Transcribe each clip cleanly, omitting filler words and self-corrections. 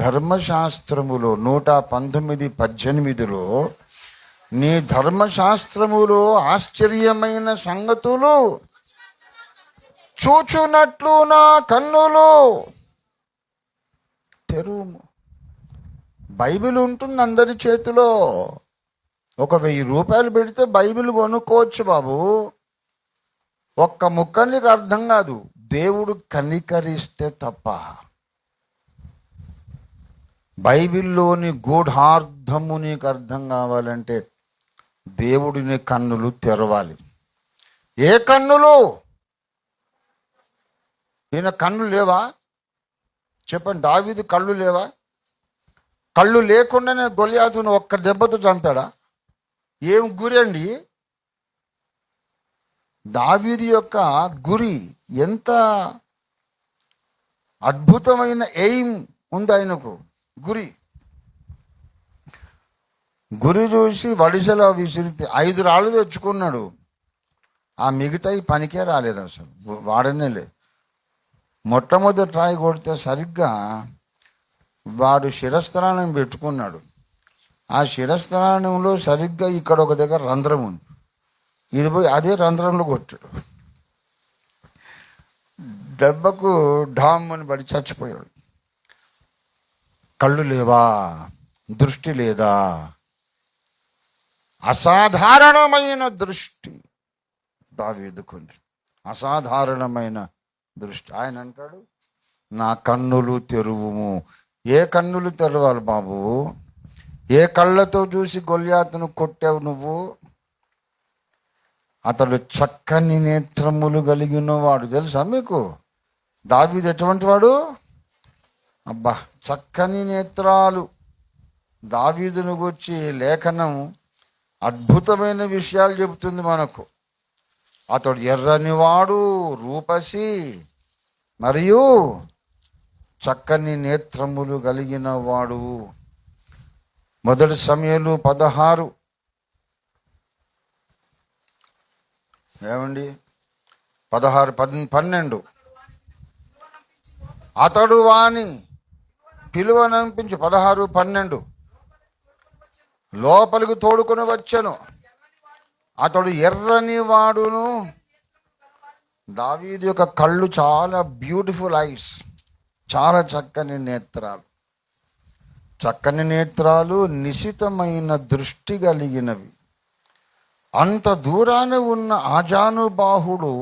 ధర్మశాస్త్రములో 119:18 నీ ధర్మశాస్త్రములో ఆశ్చర్యమైన సంగతులు చూచునట్లు నా కన్నులు తెరువు. బైబిల్ ఉంటుంది అందరి చేతిలో. ఒక 1000 రూపాయలు పెడితే బైబిల్ కొనుక్కోవచ్చు బాబు. ఒక్క ముక్క నీకు అర్థం కాదు, దేవుడు కనికరిస్తే తప్ప. బైబిల్లోని గూఢార్థము నీకు అర్థం కావాలంటే దేవుడిని కన్నులు తెరవాలి. ఏ కన్నులు? ఈయన కన్ను లేవా? చెప్పండి, దావీదు కళ్ళు లేవా? కళ్ళు లేకుండానే గొలియాతును ఒక్క దెబ్బతో చంపాడా? ఏం గురి అండి? దావీదు యొక్క గురి ఎంత అద్భుతమైన ఎయిమ్ ఉంది ఆయనకు. గురి చూసి వడిసెలో విసిరితే 5 రాళ్ళు తెచ్చుకున్నాడు. ఆ మిగతాయి పనికే రాలేదు, అసలు వాడనే లేదు. మొట్టమొదటి రాయి కొడితే సరిగ్గా వాడు శిరస్త్రాణం పెట్టుకున్నాడు. ఆ శిరస్త్రాణంలో సరిగ్గా ఇక్కడ ఒక దగ్గర రంధ్రం ఉంది. ఇది పోయి అదే రంధ్రంలో కొట్టాడు. దెబ్బకు ఢామ్ అని పడి చచ్చిపోయాడు. కళ్ళు లేవా? దృష్టి లేదా? అసాధారణమైన దృష్టి దావీదుకుంది. అసాధారణమైన దృష్టి. ఆయన అంటాడు, నా కన్నులు తెరువుము. ఏ కన్నులు తెరవాలి బాబు? ఏ కళ్ళతో చూసి గొలియాతును కొట్టావు నువ్వు? అతడు చక్కని నేత్రములు కలిగిన వాడు. తెలుసా మీకు దావీదు ఎటువంటి వాడు? అబ్బా, చక్కని నేత్రాలు. దావీదును గురించి లేఖనం అద్భుతమైన విషయాలు చెబుతుంది మనకు. అతడు ఎర్రనివాడు, రూపసి, మరియు చక్కని నేత్రములు కలిగిన వాడు. 1 సమూయేలు 16 ఏమండి 16-12 అతడు వాని పిలువనంపించి 16-12 లోపలికి తోడుకొని వచ్చాను. అతడు ఎర్రని వాడును. దావీదు యొక్క కళ్ళు చాలా బ్యూటిఫుల్ ఐస్, చాలా చక్కని నేత్రాలు. చక్కని నేత్రాలు, నిశితమైన దృష్టి కలిగినవి. అంత దూరాన ఉన్న ఆజానుబాహుడు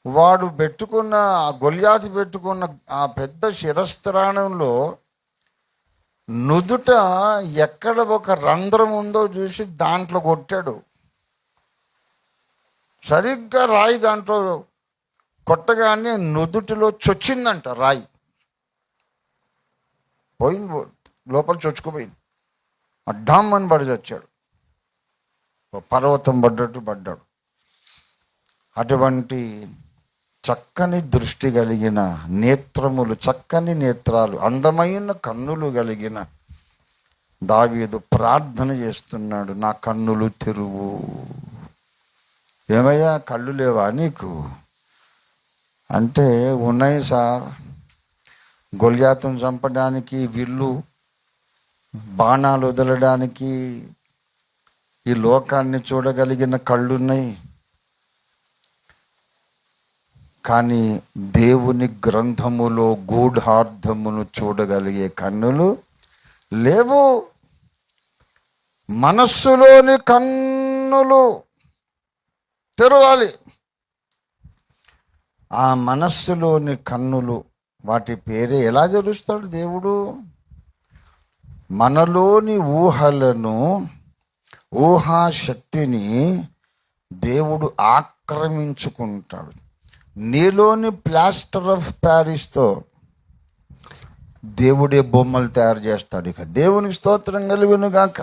వాడు పెట్టుకున్న గొలియాతు పెట్టుకున్న ఆ పెద్ద శిరస్త్రాణంలో నుదుట ఎక్కడ ఒక రంధ్రం ఉందో చూసి దాంట్లో కొట్టాడు. సరిగ్గా రాయి దాంట్లో కొట్టగానే నుదుటిలో చొచ్చిందంట రాయి. పోయింది, లోపల చొచ్చుకుపోయింది. అడ్డాం అని పడి చచ్చాడు. పర్వతం పడ్డట్టు పడ్డాడు. అటువంటి చక్కని దృష్టి కలిగిన నేత్రములు, చక్కని నేత్రాలు, అందమైన కన్నులు కలిగిన దావీదు ప్రార్థన చేస్తున్నాడు, నా కన్నులు తెరువు. ఏమయ్యా, కళ్ళు లేవా నీకు అంటే, ఉన్నాయి సార్. గొలియాతును చంపడానికి, విల్లు బాణాలు వదలడానికి, ఈ లోకాన్ని చూడగలిగిన కళ్ళున్నాయి. కానీ దేవుని గ్రంథములో గూఢార్థమును చూడగలిగే కన్నులు లేవు. మనస్సులోని కన్నులు తెరవాలి. ఆ మనస్సులోని కన్నులు, వాటి పేరే ఎలా తెలుస్తాడు దేవుడు? మనలోని ఊహలను, ఊహాశక్తిని దేవుడు ఆక్రమించుకుంటాడు. నీలోని ప్లాస్టర్ ఆఫ్ ప్యారిస్తో దేవుడే బొమ్మలు తయారు చేస్తాడు. ఇక దేవునికి స్తోత్రం కలుగును గాక.